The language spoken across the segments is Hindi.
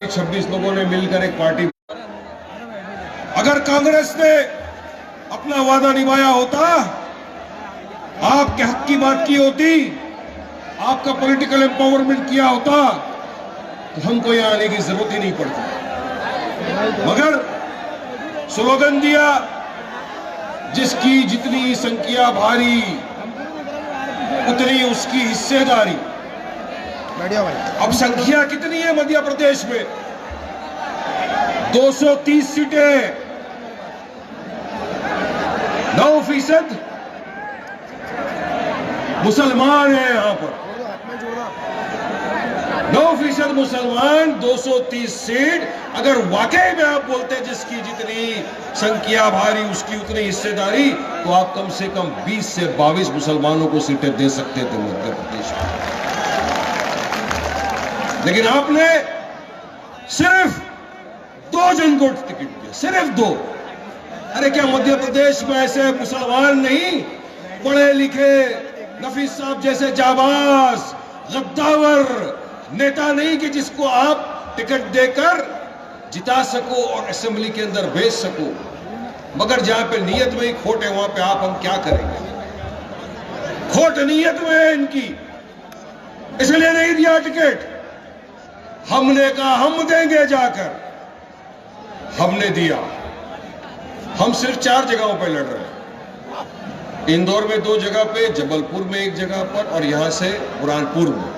26 लोगों ने मिलकर एक पार्टी। अगर कांग्रेस ने अपना वादा निभाया होता, आपके हक की बात की होती, आपका पॉलिटिकल एम्पावरमेंट किया होता, तो हमको यहां आने की जरूरत ही नहीं पड़ती। मगर स्लोगन दिया, जिसकी जितनी संख्या भारी उतनी उसकी हिस्सेदारी। अब संख्या कितनी है मध्य प्रदेश में? 230 सीटें, 9% मुसलमान हैं यहां पर। 9% मुसलमान, 230 सीट। अगर वाकई में आप बोलते जिसकी जितनी संख्या भारी उसकी उतनी हिस्सेदारी, तो आप कम से कम 20 से 22 मुसलमानों को सीटें दे सकते थे मध्य प्रदेश में। लेकिन आपने सिर्फ 2 जन को टिकट दिया, सिर्फ 2। अरे क्या मध्य प्रदेश में ऐसे मुसलमान नहीं, पढ़े लिखे नफीस साहब जैसे जाबाज गद्दावर नेता नहीं कि जिसको आप टिकट देकर जिता सको और असेंबली के अंदर भेज सको? मगर जहां पे नियत में ही खोट है, वहां पे हम क्या करेंगे? खोट नियत में है इनकी, इसलिए नहीं दिया टिकट। हमने कहा हम देंगे जाकर, हमने दिया। हम सिर्फ 4 जगहों पर लड़ रहे हैं। इंदौर में 2 जगह पे, जबलपुर में 1 जगह पर और यहां से बुरहानपुर में।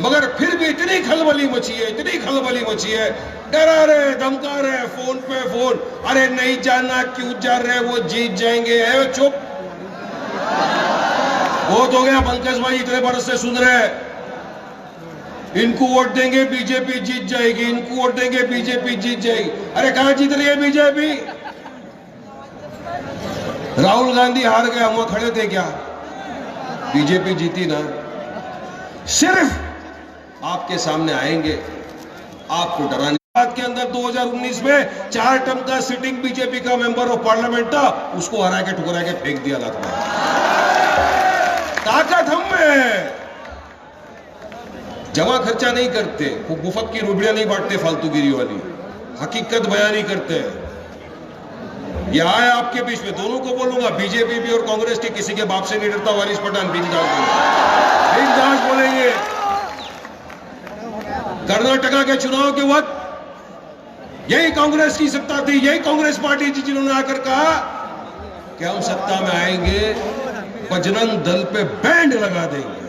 मगर फिर भी इतनी खलबली मची है, इतनी खलबली मची है, डरा रहे, धमका रहे, फोन पे फोन। अरे नहीं जाना, क्यों जा रहे, वो जीत जाएंगे। चुप, बहुत हो गया पंकज भाई, इतने बरस से सुन रहे हैं। इनको वोट देंगे बीजेपी जीत जाएगी, इनको वोट देंगे बीजेपी जीत जाएगी। अरे कहां जीत रही है बीजेपी? राहुल गांधी हार गया, वहां खड़े थे क्या? बीजेपी जीती ना। सिर्फ आपके सामने आएंगे, आपको डराने के अंदर 2019 में 4 टर्म का सिटिंग बीजेपी का मेंबर ऑफ पार्लियामेंट था, उसको हरा के ठुकरा के फेंक दिया था। ताकत हम में है। जमा खर्चा नहीं करते, मुफ्त की रुपड़ियां नहीं बांटते फालतूगिरी वाली, हकीकत बयानी करते हैं। यह आए आपके बीच में, दोनों को बोलूंगा, बीजेपी भी और कांग्रेस के, किसी के बाप से नहीं डरता। वारिस पठान बिंदास बोलेंगे। कर्नाटका के चुनाव के वक्त यही कांग्रेस की सत्ता थी, यही कांग्रेस पार्टी थी जिन्होंने आकर कहा कि हम सत्ता में आएंगे, बजरंग दल पे बैंड लगा देंगे।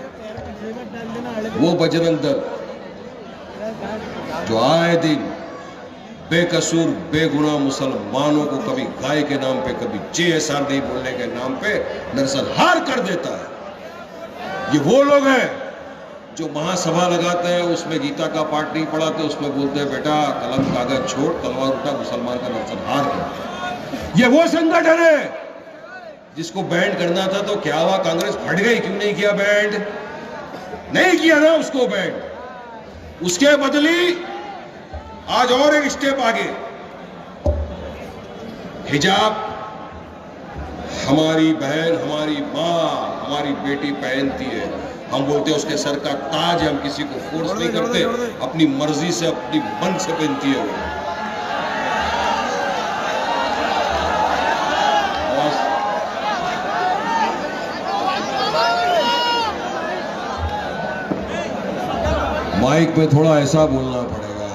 वो बजरंग दल जो आए दिन बेकसूर बेगुनाह मुसलमानों को कभी गाय के नाम पे, कभी JSR नहीं बोलने के नाम पे नरसंहार कर देता है। ये वो लोग हैं जो महासभा लगाते हैं, उसमें गीता का पाठ नहीं पढ़ाते, उसमें बोलते हैं बेटा कलम कागज छोड़, तलवार उठा, मुसलमान का नरसंहार कर। ये वो संगठन है जिसको बैंड करना था। तो क्या हुआ? कांग्रेस फट गई, क्यों नहीं किया बैंड? नहीं किया ना उसको बैंड। उसके बदली आज और एक स्टेप आगे, हिजाब हमारी बहन, हमारी मां, हमारी बेटी पहनती है। हम बोलते हैं उसके सर का ताज है, हम किसी को फोर्स नहीं करते, अपनी मर्जी से, अपनी मन से पहनती है वो। माइक में थोड़ा ऐसा बोलना पड़ेगा।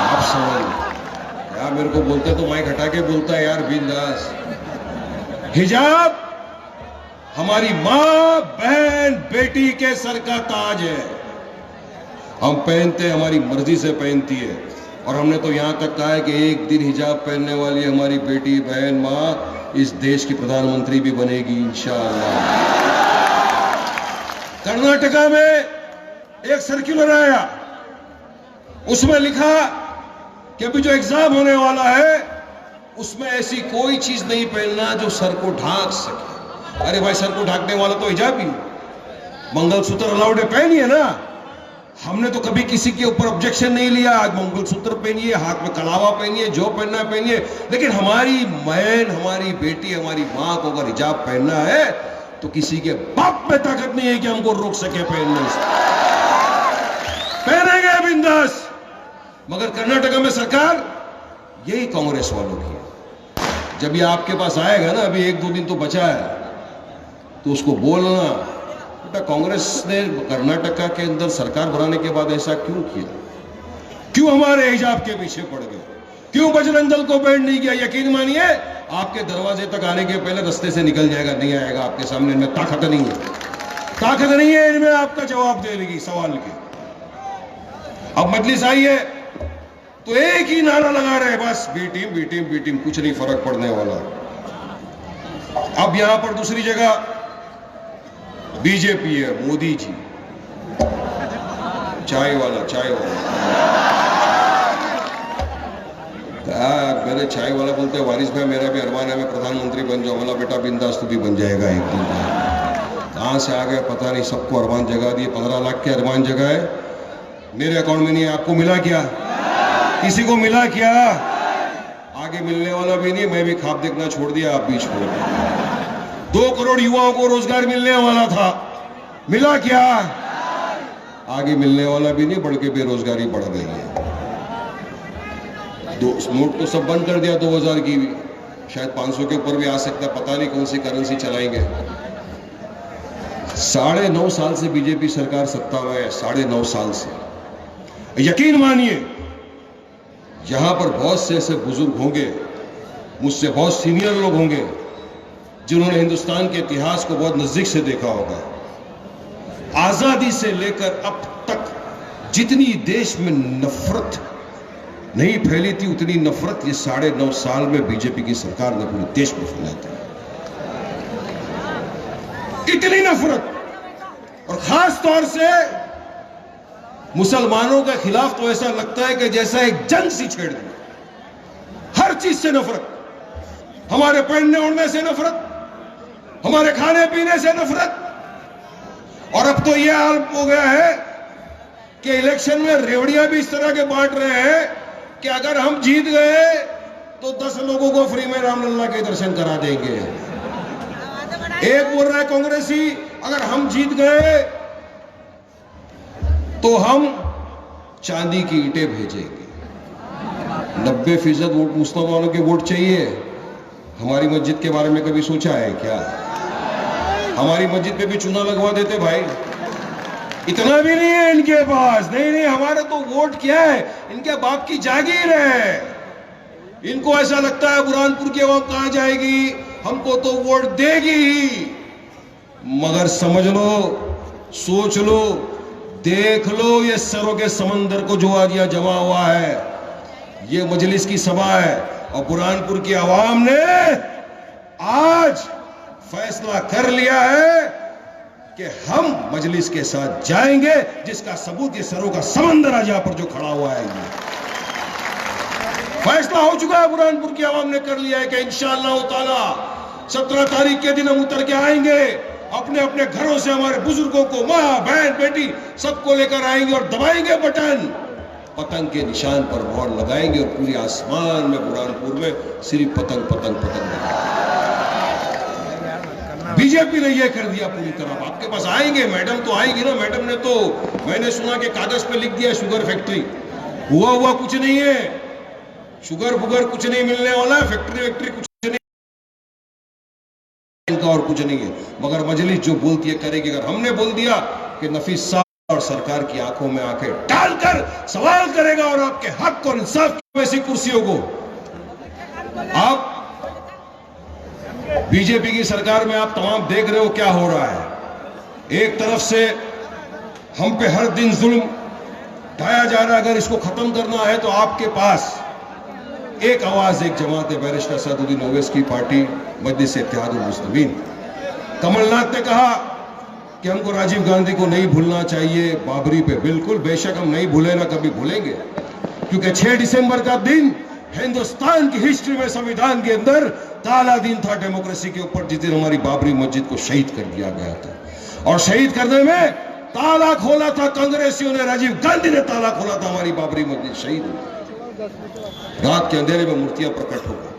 आप समझ यार, मेरे को बोलते तो माइक हटा के बोलता है यार बिंदास। हिजाब हमारी मां, बहन, बेटी के सर का ताज है। हम पहनते हैं, हमारी मर्जी से पहनती है। और हमने तो यहां तक कहा है कि एक दिन हिजाब पहनने वाली हमारी बेटी, बहन, मां इस देश की प्रधानमंत्री भी बनेगी इंशाअल्लाह। कर्नाटका में एक सर्कुलर आया, उसमें लिखा कि अभी जो एग्जाम होने वाला है उसमें ऐसी कोई चीज नहीं पहनना जो सर को ढांक सके। अरे भाई, सर को ढांकने वाला तो हिजाब ही, मंगलसूत्र अलाउड है, पहनिए ना। हमने तो कभी किसी के ऊपर ऑब्जेक्शन नहीं लिया। आज मंगलसूत्र पहनिए, हाथ में कलावा पहनिए, जो पहनना है पहनिए। लेकिन हमारी बहन, हमारी बेटी, हमारी मां को अगर हिजाब पहनना है तो किसी के बाप में ताकत नहीं है कि हमको रोक सके पहनने से। पहनेंगे बिंदास, मगर कर्नाटका में सरकार यही कांग्रेस वालों की है। जब ये आपके पास आएगा ना, अभी 1-2 दिन तो बचा है, तो उसको बोलना, बेटा कांग्रेस ने कर्नाटका के अंदर सरकार बनाने के बाद ऐसा क्यों किया, क्यों हमारे हिजाब के पीछे पड़ गए, क्यों बजरंग दल को बैंड नहीं किया। यकीन मानिए आपके दरवाजे तक आने के पहले रास्ते से निकल जाएगा, नहीं आएगा आपके सामने। इनमें ताकत नहीं है, ताकत नहीं है इनमें आपका जवाब देने की सवाल के। अब मजलिस आई है तो एक ही नारा लगा रहे हैं, बस B team B team B team, कुछ नहीं फर्क पड़ने वाला। अब यहां पर दूसरी जगह बीजेपी है, मोदी जी, चाय वाला मेरे चाय वाला बोलते हैं, वारिस भाई मेरा भी अरमान है मैं प्रधानमंत्री बन जाऊं। वाला बेटा बिंदास तू भी बन जाएगा एक दिन। कहां से आ गए पता नहीं, सबको अरमान जगा दिए। 15 लाख के अरमान जगह है, मेरे अकाउंट में नहीं है। आपको मिला क्या? किसी को मिला क्या? आगे मिलने वाला भी नहीं। मैं भी ख्वाब देखना छोड़ दिया, आप भी छोड़ दिया। 2 करोड़ युवाओं को रोजगार मिलने वाला था, मिला क्या? आगे मिलने वाला भी नहीं, बढ़ के बेरोजगारी बढ़ गई है। नोट तो सब बंद कर दिया 2000 की भी, शायद 500 के ऊपर भी आ सकता है, पता नहीं कौन सी करेंसी चलाएंगे। 9.5 साल से बीजेपी सरकार सत्ता में है, 9.5 साल से। यकीन मानिए यहां पर बहुत से ऐसे बुजुर्ग होंगे, मुझसे बहुत सीनियर लोग होंगे, जिन्होंने हिंदुस्तान के इतिहास को बहुत नजदीक से देखा होगा। आजादी से लेकर अब तक जितनी देश में नफरत नहीं फैली थी, उतनी नफरत ये 9.5 साल में बीजेपी की सरकार ने पूरे देश में फैलाई थी। इतनी नफरत, और खास तौर से मुसलमानों के खिलाफ तो ऐसा लगता है कि जैसा एक जंग सी छेड़ दी। हर चीज से नफरत, हमारे पहनने ओढ़ने से नफरत, हमारे खाने पीने से नफरत। और अब तो यह हाल हो गया है कि इलेक्शन में रेवड़ियां भी इस तरह के बांट रहे हैं कि अगर हम जीत गए तो 10 लोगों को फ्री में रामलला के दर्शन करा देंगे। एक बोल रहा है कांग्रेसी, अगर हम जीत गए तो हम चांदी की ईंटें भेजेंगे। 90% वोट मुसलमानों के वोट चाहिए। हमारी मस्जिद के बारे में कभी सोचा है क्या? हमारी मस्जिद पे भी चूना लगवा देते भाई। इतना भी नहीं है इनके पास। नहीं, हमारा तो वोट क्या है, इनके बाप की जागीर है। इनको ऐसा लगता है बुरहानपुर की आवाम कहां जाएगी, हमको तो वोट देगी ही। मगर समझ लो, सोच लो, देख लो, ये सरों के समंदर को जो आज यहां जमा हुआ है, ये मजलिस की सभा है। और बुरहानपुर की आवाम ने आज फैसला कर लिया है कि हम मजलिस के साथ जाएंगे, जिसका सबूत ये सरों का समंदर आज यहां पर जो खड़ा हुआ है। ये फैसला हो चुका है, बुरहानपुर की आवाम ने कर लिया है कि इंशाअल्लाह ताला 17 तारीख के दिन हम उतर के आएंगे, अपने अपने घरों से हमारे बुजुर्गों को, माँ बहन बेटी सबको लेकर आएंगे और दबाएंगे बटन, पतंग के निशान पर मोहर लगाएंगे और पूरे आसमान में बुरहानपुर में सिर्फ पतंग पतंग पतंग। बीजेपी ने यह कर दिया पूरी तरह। आपके पास आएंगे, मैडम तो आएगी ना। मैडम ने तो, मैंने सुना कि कागज पे लिख दिया शुगर फैक्ट्री। हुआ कुछ नहीं है, शुगर बुगर कुछ नहीं मिलने वाला है, फैक्ट्री कुछ नहीं, इनका और कुछ नहीं है। मगर मजलिस जो बोलती है करेगी। अगर हमने बोल दिया कि नफीस साहब और सरकार की आंखों में आंखें डालकर सवाल करेगा और आपके हक और इंसाफ की ऐसी कुर्सियों को, आप बीजेपी की सरकार में आप तमाम देख रहे हो क्या हो रहा है। एक तरफ से हम पे हर दिन जुल्म ढाया जा रहा है। अगर इसको खत्म करना है तो आपके पास एक आवाज, एक जमात है, बैरिस्टर असदुद्दीन ओवैसी की पार्टी मजलिस इत्तेहादुल मुस्लिमीन। कमलनाथ ने कहा कि हमको राजीव गांधी को नहीं भूलना चाहिए, बाबरी पे बिल्कुल, बेशक हम नहीं भूले, ना कभी भूलेंगे, क्योंकि 6 दिसंबर का दिन हिंदुस्तान की हिस्ट्री में, संविधान के अंदर ताला दिन था डेमोक्रेसी के ऊपर, जिस दिन हमारी बाबरी मस्जिद को शहीद कर दिया गया था। और शहीद करने में ताला खोला था कांग्रेसियों ने, राजीव गांधी ने ताला खोला था, हमारी बाबरी मस्जिद शहीद हुई। रात के अंधेरे में मूर्तियां प्रकट हो गई।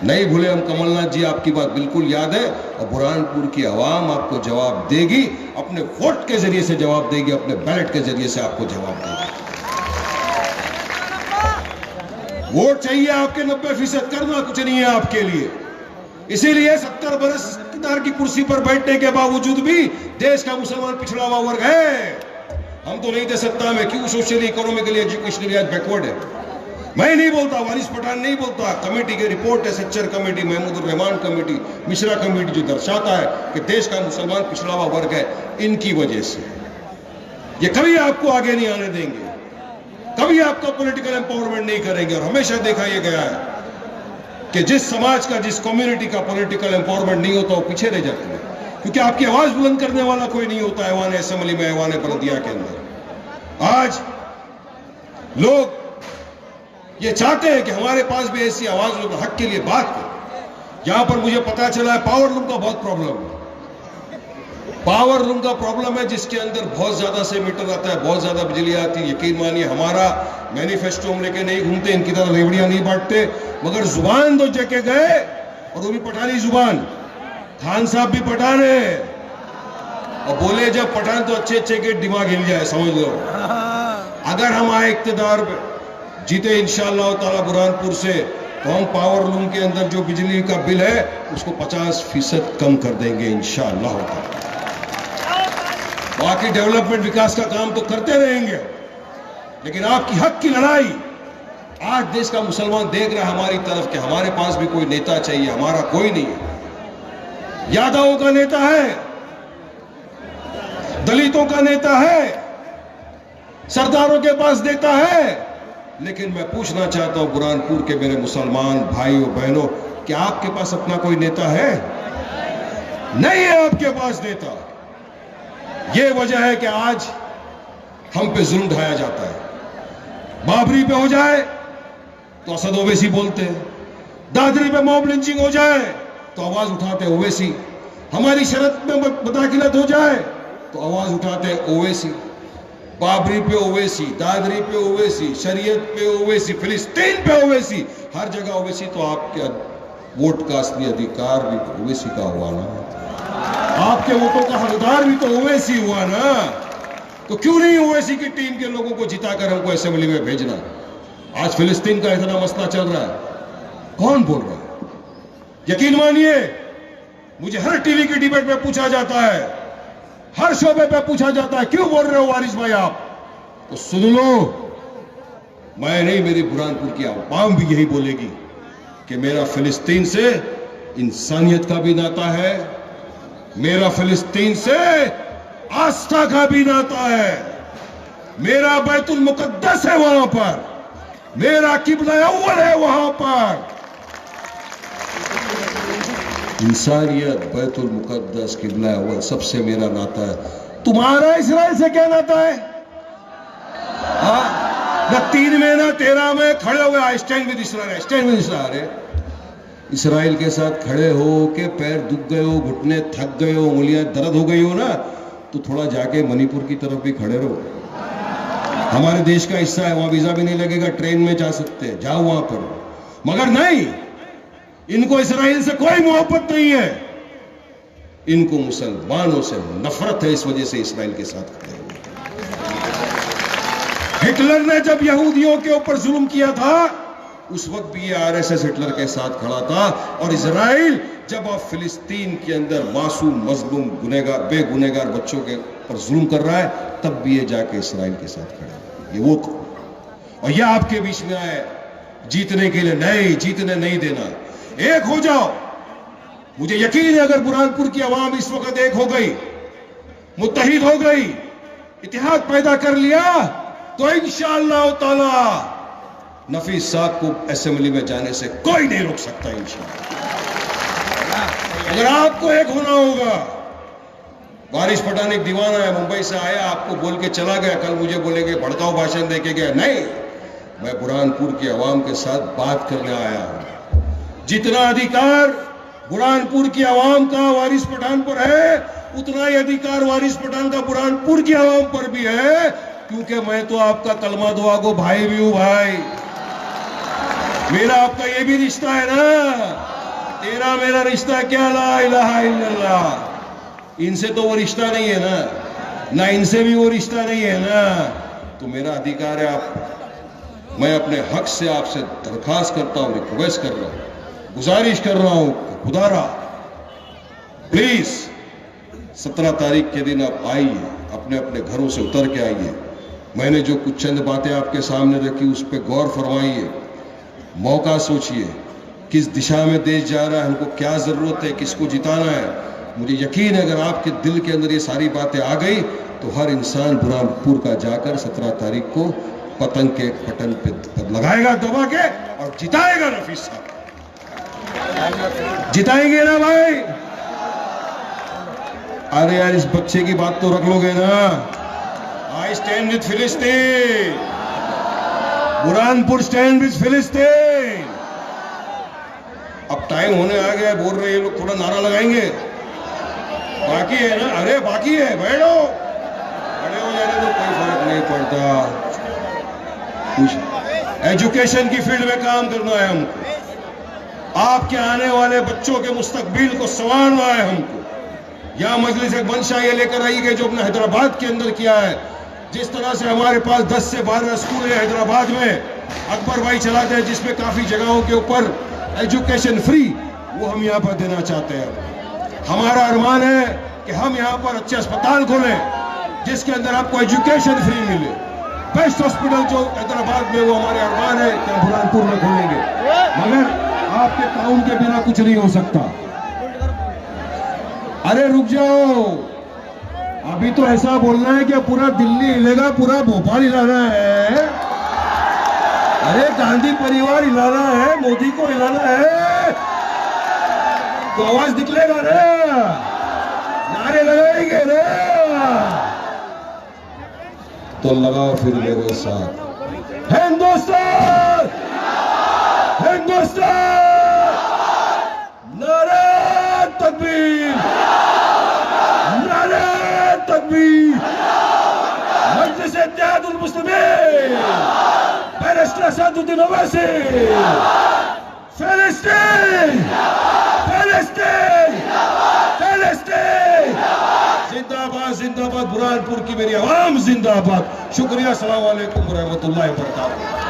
नहीं भूले हम कमलनाथ जी, आपकी बात बिल्कुल याद है। और बुरहानपुर की आवाम आपको जवाब देगी, अपने वोट के जरिए से जवाब देगी, अपने बैलेट के जरिए से आपको जवाब देगी। वोट चाहिए आपके 90%, करना कुछ नहीं है आपके लिए। इसीलिए 70 बरस इक़्तिदार की कुर्सी पर बैठने के बावजूद भी देश का मुसलमान पिछड़ा हुआ वर्ग है। हम तो नहीं थे सत्ता में, क्यों सोशली इकोनॉमिकली एजुकेशनली आज बैकवर्ड है। मैं नहीं बोलता, वारिस पठान नहीं बोलता, कमेटी की रिपोर्ट है, Sachar committee, Mahmoodur Rahman committee, Mishra committee, जो दर्शाता है कि देश का मुसलमान पिछड़ा हुआ वर्ग है इनकी वजह से। ये कभी आपको आगे नहीं आने देंगे, कभी आपका पॉलिटिकल एम्पावरमेंट नहीं करेंगे। और हमेशा देखा यह गया है कि जिस समाज का, जिस कम्युनिटी का पॉलिटिकल एम्पावरमेंट नहीं होता वो पीछे रह जाते हैं, क्योंकि आपकी आवाज बुलंद करने वाला कोई नहीं होता ऐवान असेंबली में, ऐवान बलदिया के अंदर। आज लोग ये चाहते हैं कि हमारे पास भी ऐसी आवाज हो, हक के लिए बात करें। यहां पर मुझे पता चला है पावर लूम का बहुत प्रॉब्लम है। पावर लूम का प्रॉब्लम है जिसके अंदर बहुत ज्यादा से मीटर आता है, बहुत ज्यादा बिजली आती है। यकीन मानिए हमारा मैनिफेस्टो हम लेके नहीं घूमते, इनकी तरह रेवड़ियां नहीं बांटते, मगर जुबान तो जके गए, और वो भी पठानी जुबान। खान साहब भी पठान है, और बोले जब पठान तो अच्छे अच्छे के दिमाग हिल जाए, समझ लो। अगर हम आए इक़्तिदार पे, जीते इंशाअल्लाह ताला बुरहानपुर से, तो हम पावर लूम के अंदर जो बिजली का बिल है उसको 50% कम कर देंगे इंशाअल्लाह। बाकी डेवलपमेंट विकास का काम तो करते रहेंगे, लेकिन आपकी हक की लड़ाई आज देश का मुसलमान देख रहा है हमारी तरफ कि हमारे पास भी कोई नेता चाहिए, हमारा कोई नहीं है। यादवों का नेता है, दलितों का नेता है, सरदारों के पास नेता है, लेकिन मैं पूछना चाहता हूं बुरहानपुर के मेरे मुसलमान भाइयों बहनों, क्या आपके पास अपना कोई नेता है? नहीं है आपके पास नेता। यह वजह है कि आज हम पे जुल्म ढाया जाता है। बाबरी पे हो जाए तो असद ओवैसी बोलते हैं, दादरी पे मॉब लिंचिंग हो जाए तो आवाज उठाते ओवैसी, हमारी शरत में मुदाखिलत हो जाए तो आवाज उठाते ओवैसी। बाबरी पे ओवैसी, दादरी पे ओवैसी, शरीयत पे ओवैसी, फिलिस्तीन पे ओवैसी, हर जगह ओवैसी। तो आपके वोट का असली अधिकार भी ओवैसी का हुआ ना, आपके वोटों का हकदार भी तो ओवैसी हुआ ना। तो क्यों नहीं ओवैसी की टीम के लोगों को जिताकर हमको असेंबली में भेजना? आज फिलिस्तीन का इतना मसला चल रहा है, कौन बोल रहा है? यकीन मानिए मुझे हर टीवी की डिबेट में पूछा जाता है, हर शोबे पे पूछा जाता है, क्यों बोल रहे हो वारिस भाई आप? तो सुन लो, मैं नहीं, मेरी बुरहानपुर की आवाम भी यही बोलेगी कि मेरा फिलिस्तीन से इंसानियत का भी नाता है, मेरा फिलिस्तीन से आस्था का भी नाता है, मेरा बैतुल मुकद्दस है वहां पर, मेरा किबला अव्वल है वहां पर। इंसानियत, बैतुल मुकद्दस, किबला अव्वल, सबसे मेरा नाता है। तुम्हारा इसराइल से क्या नाता है? न 3 में न 13 में खड़े हुए stand with Israel, stand with Israel. Israel के साथ खड़े हो के पैर दुख गए हो, घुटने थक गए हो, उंगलियां दर्द हो गई हो ना, तो थोड़ा जाके मणिपुर की तरफ भी खड़े रहो। हमारे देश का हिस्सा है, वहां वीजा भी नहीं लगेगा, ट्रेन में जा सकते हैं, जाओ वहां पर। मगर नहीं, इनको इसराइल से कोई मोहब्बत नहीं है, इनको मुसलमानों से नफरत है, इस वजह से इसराइल के साथ खड़े हुए। हिटलर ने जब यहूदियों के ऊपर जुल्म किया था, उस वक्त भी ये आरएसएस हिटलर के साथ खड़ा था। और इसराइल जब अब फिलिस्तीन के अंदर मासूम, मजलूम, गुनहगार, बेगुनहगार बच्चों के पर जुल्म कर रहा है, तब भी ये जाके इसराइल के साथ खड़े हैं। ये वो और ये आपके बीच में आए जीतने के लिए, नहीं जीतने नहीं देना। एक हो जाओ। मुझे यकीन है अगर बुरहानपुर की आवाम इस वक्त एक हो गई, मुत्तहिद हो गई, इतिहाद पैदा कर लिया, तो इंशाअल्लाह ताला नफीस साहब को असेंबली में जाने से कोई नहीं रोक सकता इंशाअल्लाह। अगर आपको एक होना होगा। वारिस पठान एक दीवाना है, मुंबई से आया, आपको बोल के चला गया, कल मुझे बोलेंगे भड़काऊ भाषण देके गया। नहीं, मैं बुरहानपुर की आवाम के साथ बात करने आया हूं। जितना अधिकार बुरहानपुर की आवाम का वारिस पठान पर है, उतना ही अधिकार वारिस पठान का बुरहानपुर की आवाम पर भी है, क्योंकि मैं तो आपका कलमा दुआ को भाई भी हूं। भाई मेरा आपका ये भी रिश्ता है ना, तेरा मेरा रिश्ता क्या, ला इलाहा इल्लल्लाह। इनसे तो वो रिश्ता नहीं है ना इनसे भी वो रिश्ता नहीं है ना, तो मेरा अधिकार है आप मैं अपने हक से आपसे दरखास्त करता हूं, रिक्वेस्ट कर रहा हूं, गुजारिश कर रहा हूं, खुदारा प्लीज 17 तारीख के दिन आप आइए, अपने अपने घरों से उतर के आइए। मैंने जो कुछ चंद बातें आपके सामने रखी उस पर गौर फरमाइए, मौका सोचिए, किस दिशा में देश जा रहा है, हमको क्या जरूरत है, किसको जिताना है। मुझे यकीन है अगर आपके दिल के अंदर ये सारी बातें आ गई तो हर इंसान बुरहानपुर का जाकर 17 तारीख को पतंग के बटन पे लगाएगा दबा के और जिताएगा नफीस साहब। जिताएंगे ना भाई? अरे यार इस बच्चे की बात तो रख लोगे ना। आई स्टैंड विद फिलिस्तीन, बुरहानपुर स्टैंड विद फिलिस्तीन। अब टाइम होने आ गया, बोल रहे हैं लोग, थोड़ा नारा लगाएंगे। बाकी है ना? अरे बाकी है, बैठो, खड़े हो जाने तो कोई फर्क नहीं पड़ता। कुछ एजुकेशन की फील्ड में काम करना है हमको, आपके आने वाले बच्चों के मुस्तकबिल को संवारना है हमको। यह मजलिस एक मंशा ये लेकर आई है जो अपने हैदराबाद के अंदर किया है। जिस तरह से हमारे पास 10 से 12 स्कूल है हैदराबाद में, अकबर भाई चलाते हैं, जिसमें काफी जगहों के ऊपर एजुकेशन फ्री, वो हम यहाँ पर देना चाहते हैं। हमारा अरमान है कि हम यहाँ पर अच्छे अस्पताल खोलें जिसके अंदर आपको एजुकेशन फ्री मिले। बेस्ट हॉस्पिटल जो हैदराबाद में, वो हमारे अरमान है कि हम बुरहानपुर में खोलेंगे, मगर आपके ताउन के बिना कुछ नहीं हो सकता। अरे रुक जाओ, अभी तो ऐसा बोलना है कि पूरा दिल्ली हिलेगा, पूरा भोपाल हिलाना है। अरे गांधी परिवार हिलाना है, मोदी को हिलाना है, तो आवाज निकलेगा ना, नारे लगाएंगे ना। तो लगाओ फिर मेरे साथ, हिंदुस्तान हिंदुस्तान, नारे तकबीर, नारे तकबीर, मजलिस इत्तेहादुल मुस्लिमीन, बैरिस्टर असदुद्दीन ओवैसी, फिलिस्तीन फिलिस्तीन फिलिस्तीन, जिंदाबाद जिंदाबाद, बुरहानपुर की मेरी आवाम जिंदाबाद। शुक्रिया, अस्सलाम वालेकुम व रहमतुल्लाहि व बरकातहू।